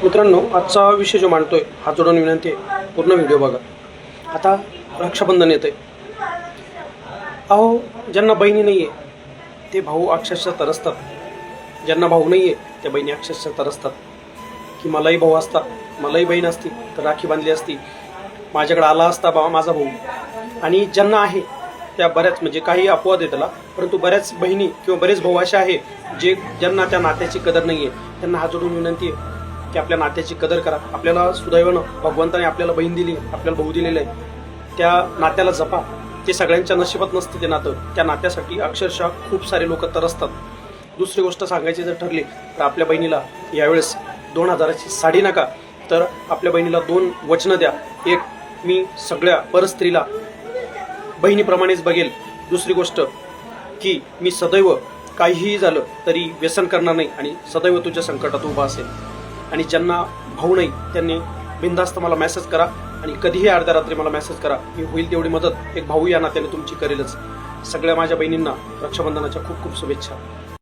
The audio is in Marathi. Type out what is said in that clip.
मित्रांनो, आजचा विषय जो मांडतोय हात जोडून विनंती आहे, पूर्ण व्हिडिओ बघा. आता रक्षाबंधन येते. अहो, ज्यांना बहिणी नाही आहे ते भाऊ अक्षरशः तरसतात. ज्यांना भाऊ नाही आहे त्या बहिणी अक्षरशः तरसतात की मलाही भाऊ असता, मलाही बहीण असती तर राखी बांधली असती, माझ्याकडे आला असता बाबा माझा भाऊ. आणि ज्यांना आहे त्या बऱ्याच, म्हणजे काही अपवाद आहे त्याला, परंतु बऱ्याच बहिणी किंवा बरेच भाऊ असे आहे ज्यांना त्या नात्याची कदर नाही आहे. त्यांना हात जोडून विनंती आहे की आपल्या नात्याची कदर करा. आपल्याला सुदैवानं भगवंताने आपल्याला बहीण दिली, आपल्याला भाऊ दिलेला आहे, त्या नात्याला जपा. ते सगळ्यांच्या नशिबात नसते ते नातं. त्या नात्यासाठी अक्षरशः खूप सारे लोक तरसतात. दुसरी गोष्ट सांगायची जर ठरली तर आपल्या बहिणीला यावेळेस 2000ची साडी नका, तर आपल्या बहिणीला 2 वचनं द्या. एक, मी सगळ्या परस्त्रीला बहिणीप्रमाणेच बघेल. दुसरी गोष्ट की मी सदैव काहीही झालं तरी व्यसन करणार नाही आणि सदैव तुझ्या संकटात उभा असेल. आणि ज्यांना भाऊ नाही त्यांनी बिनधास्त मला मेसेज करा आणि कधीही अर्ध्या रात्री मला मेसेज करा. मी होईल तेवढी मदत एक भाऊ या नात्याने तुमची करेलच. सगळ्या माझ्या बहिणींना रक्षाबंधनाच्या खूप खूप शुभेच्छा.